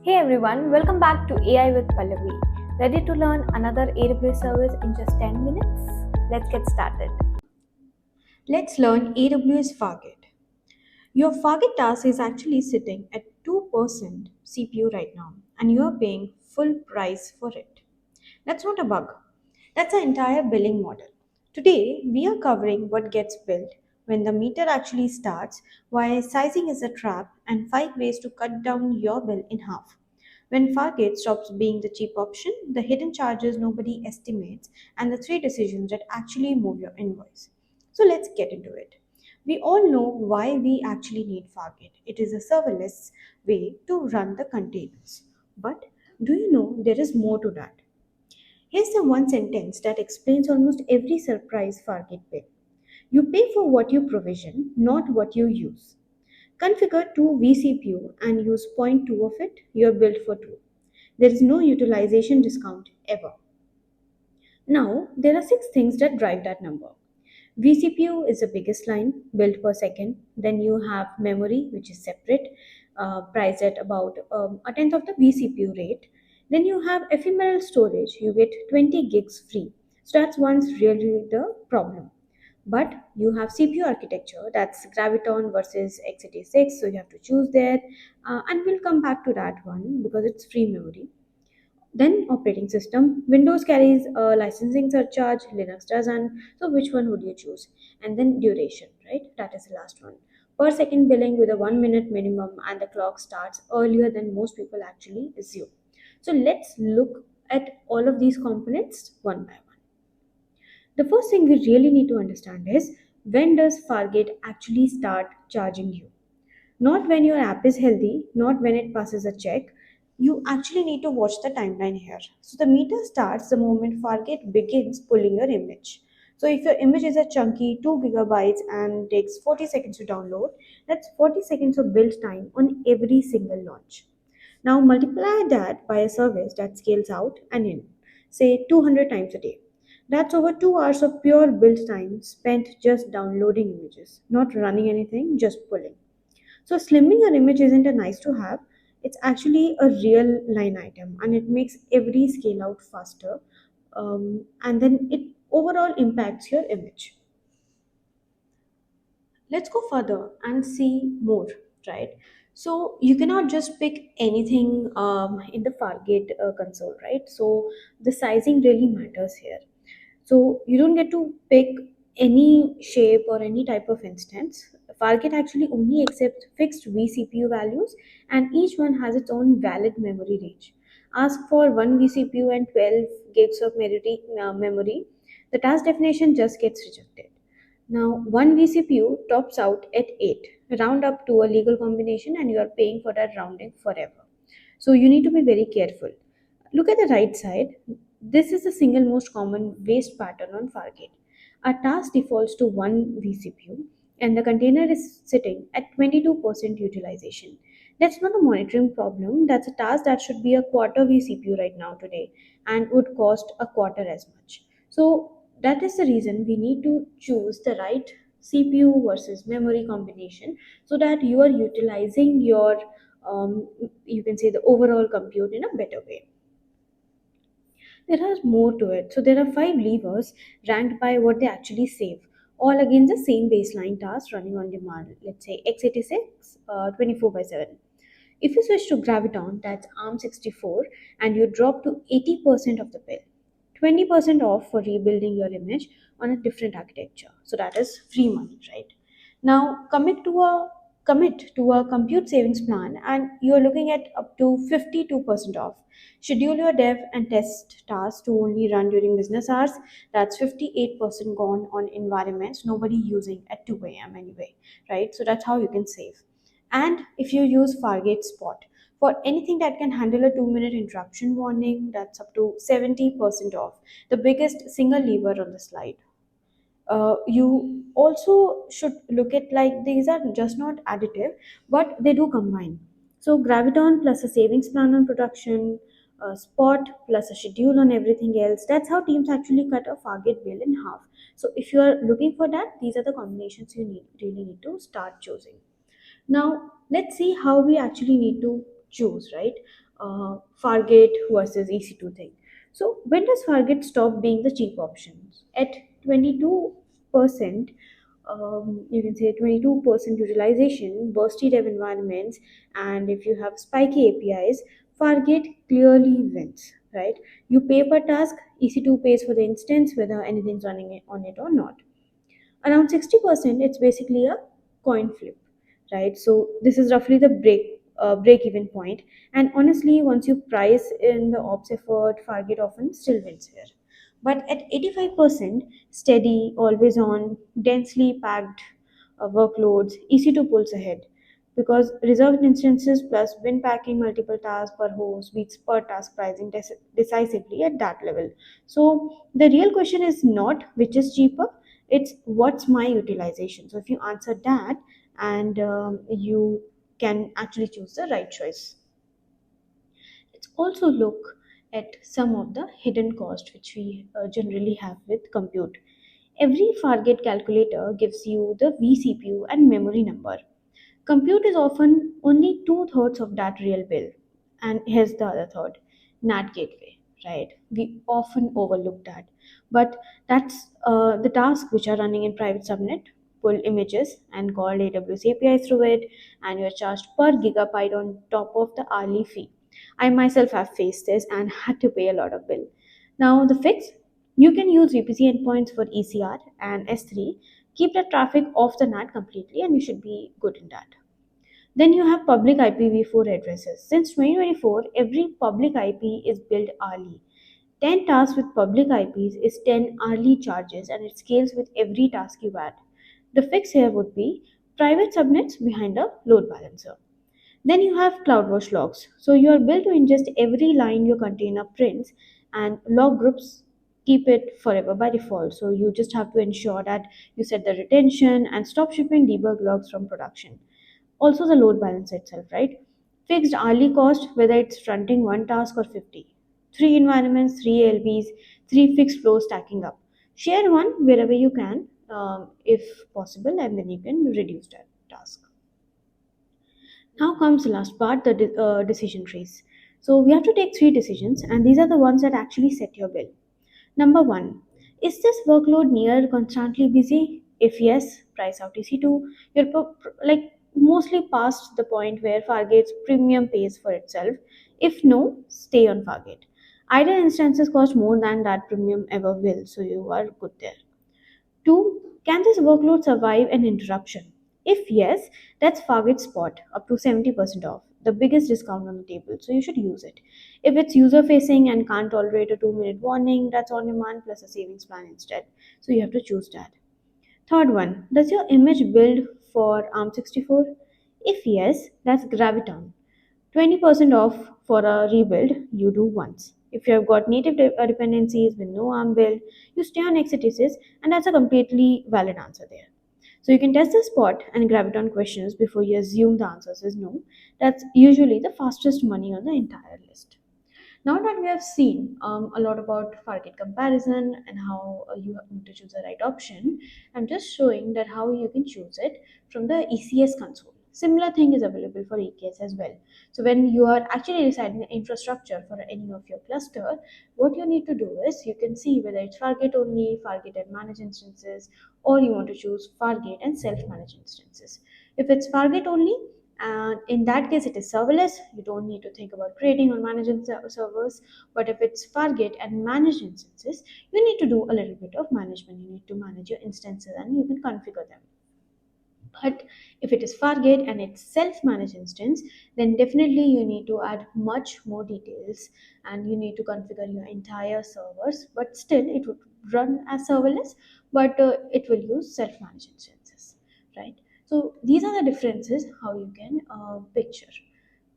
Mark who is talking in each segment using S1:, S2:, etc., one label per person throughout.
S1: Hey everyone, welcome back to AI with Pallavi. Ready to learn another AWS service in just 10 minutes? Let's get started.
S2: Let's learn AWS Fargate. Your Fargate task is actually sitting at 2% CPU right now, and you are paying full price for it. That's not a bug. That's an entire billing model. Today, we are covering what gets billed, when the meter actually starts, why sizing is a trap, and 5 ways to cut down your bill in half. When Fargate stops being the cheap option, the hidden charges nobody estimates, and the 3 decisions that actually move your invoice. So let's get into it. We all know why we actually need Fargate. It is a serverless way to run the containers. But do you know there is more to that? Here's the one sentence that explains almost every surprise Fargate bill. You pay for what you provision, not what you use. Configure 2 vCPU and use zero point 0.2 of it, you're billed for 2. There is no utilization discount ever. Now, there are 6 things that drive that number. vCPU is the biggest line, built per second. Then you have memory, which is separate, priced at about a tenth of the vCPU rate. Then you have ephemeral storage, you get 20 gigs free. So that's one's really the problem. But you have CPU architecture, that's Graviton versus x86, so you have to choose there. And we'll come back to that one because it's free memory. Then operating system. Windows carries a licensing surcharge, Linux doesn't. So which one would you choose? And then duration, right? That is the last one. Per second billing with a 1 minute minimum, and the clock starts earlier than most people actually assume. So let's look at all of these components one by one. The first thing we really need to understand is, when does Fargate actually start charging you? Not when your app is healthy, not when it passes a check. You actually need to watch the timeline here. So the meter starts the moment Fargate begins pulling your image. So if your image is a chunky 2 gigabytes and takes 40 seconds to download, that's 40 seconds of build time on every single launch. Now multiply that by a service that scales out and in, say 200 times a day. That's over 2 hours of pure build time spent just downloading images, not running anything, just pulling. So slimming your image isn't a nice to have, it's actually a real line item, and it makes every scale out faster, and then it overall impacts your image. Let's go further and see more, right? So you cannot just pick anything in the Fargate console, right? So the sizing really matters here. So you don't get to pick any shape or any type of instance. Fargate actually only accepts fixed vCPU values, and each one has its own valid memory range. Ask for 1 vCPU and 12 gigs of memory, the task definition just gets rejected. Now, 1 vCPU tops out at 8. Round up to a legal combination, and you are paying for that rounding forever. So you need to be very careful. Look at the right side. This is the single most common waste pattern on Fargate. A task defaults to 1 vCPU, and the container is sitting at 22% utilization. That's not a monitoring problem. That's a task that should be a quarter vCPU right now today and would cost a quarter as much. So that is the reason we need to choose the right CPU versus memory combination, so that you are utilizing your you can say the overall compute in a better way. There is more to it. So there are 5 levers ranked by what they actually save, all against the same baseline task running on demand. Let's say x86 24 by 7. If you switch to Graviton, that's ARM 64, and you drop to 80% of the bill, 20% off for rebuilding your image on a different architecture. So that is free money, right? Now commit to a compute savings plan, and you're looking at up to 52% off. Schedule your dev and test tasks to only run during business hours. That's 58% gone on environments nobody using at 2 a.m. anyway, right? So that's how you can save. And if you use Fargate Spot for anything that can handle a 2-minute interruption warning, that's up to 70% off. The biggest single lever on the slide. You also should look at, like, these are just not additive, but they do combine. So Graviton plus a savings plan on production, Spot plus a schedule on everything else. That's how teams actually cut a Fargate bill in half. So if you are looking for that, these are the combinations you really need to start choosing. Now, let's see how we actually need to choose, right? Fargate versus EC2 thing. So when does Fargate stop being the cheap option? At 22%, you can say 22% utilization, bursty dev environments, and if you have spiky APIs, Fargate clearly wins, right? You pay per task, EC2 pays for the instance, whether anything's running on it or not. Around 60%, it's basically a coin flip, right? So this is roughly the break even point. And honestly, once you price in the ops effort, Fargate often still wins here. But at 85%, steady, always on, densely packed workloads, EC2 pulls ahead because reserved instances plus bin packing multiple tasks per host beats per task pricing decisively at that level. So the real question is not which is cheaper, it's what's my utilization. So if you answer that, and you can actually choose the right choice. Let's also look at some of the hidden cost which we generally have with compute. Every Fargate calculator gives you the vCPU and memory number. Compute is often only two-thirds of that real bill. And here's the other third, NAT Gateway, right? We often overlook that. But that's the tasks which are running in private subnet, pull images and call AWS API through it, and you're charged per gigabyte on top of the hourly fee. I myself have faced this and had to pay a lot of bill. Now the fix, you can use VPC endpoints for ECR and S3, keep the traffic off the NAT completely, and you should be good in that. Then you have public IPv4 addresses. Since 2024, every public IP is billed hourly. 10 tasks with public IPs is 10 hourly charges and it scales with every task you add. The fix here would be private subnets behind a load balancer. Then you have CloudWatch Logs. So you are built to ingest every line your container prints, and log groups keep it forever by default. So you just have to ensure that you set the retention and stop shipping debug logs from production. Also the load balance itself, right? Fixed hourly cost, whether it's fronting one task or 50. Three environments, three LBs, three fixed flows stacking up. Share one wherever you can, if possible, and then you can reduce that task. Now comes the last part, the decision trees. So we have to take three decisions, and these are the ones that actually set your bill. Number one, is this workload near constantly busy? If yes, price out EC2. You're like mostly past the point where Fargate's premium pays for itself. If no, stay on Fargate. Either instances cost more than that premium ever will, so you are good there. Two, can this workload survive an interruption? If yes, that's Fargate Spot, up to 70% off, the biggest discount on the table, so you should use it. If it's user facing and can't tolerate a 2-minute warning, that's on demand plus a savings plan instead, so you have to choose that. Third one, does your image build for ARM64? If yes, that's Graviton. 20% off for a rebuild you do once. If you have got native dependencies with no ARM build, you stay on x86, and that's a completely valid answer there. So you can test the spot and Graviton questions before you assume the answers is no. That's usually the fastest money on the entire list. Now that we have seen a lot about Fargate comparison and how you need to choose the right option, I'm just showing that how you can choose it from the ECS console. Similar thing is available for EKS as well. So when you are actually deciding the infrastructure for any of your cluster, what you need to do is you can see whether it's Fargate only, Fargate and managed instances, or you want to choose Fargate and self-managed instances. If it's Fargate only, and in that case it is serverless, you don't need to think about creating or managing servers. But if it's Fargate and managed instances, you need to do a little bit of management. You need to manage your instances and you can configure them. But if it is Fargate and it's self-managed instance, then definitely you need to add much more details and you need to configure your entire servers. But still, it would run as serverless, but it will use self-managed instances, right? So these are the differences how you can picture.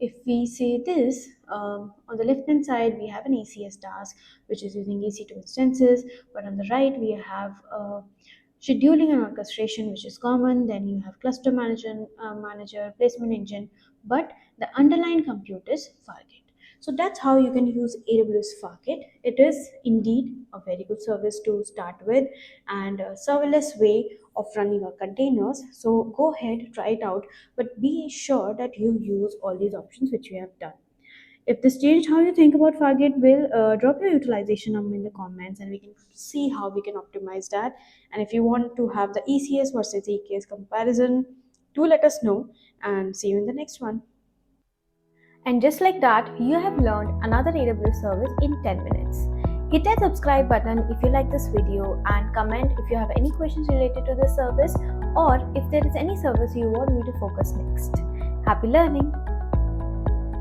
S2: If we say this, on the left hand side we have an ECS task which is using EC2 instances, but on the right we have scheduling and orchestration which is common. Then you have cluster manager, placement engine, but the underlying compute is Fargate. So that's how you can use AWS Fargate. It is indeed a very good service to start with and a serverless way of running your containers. So go ahead, try it out, but be sure that you use all these options which we have done. If this changed how you think about Fargate, will drop your utilization number in the comments and we can see how we can optimize that. And if you want to have the ECS versus EKS comparison, do let us know and see you in the next one.
S1: And just like that, you have learned another AWS service in 10 minutes. Hit that subscribe button if you like this video and comment if you have any questions related to this service or if there is any service you want me to focus next. Happy learning!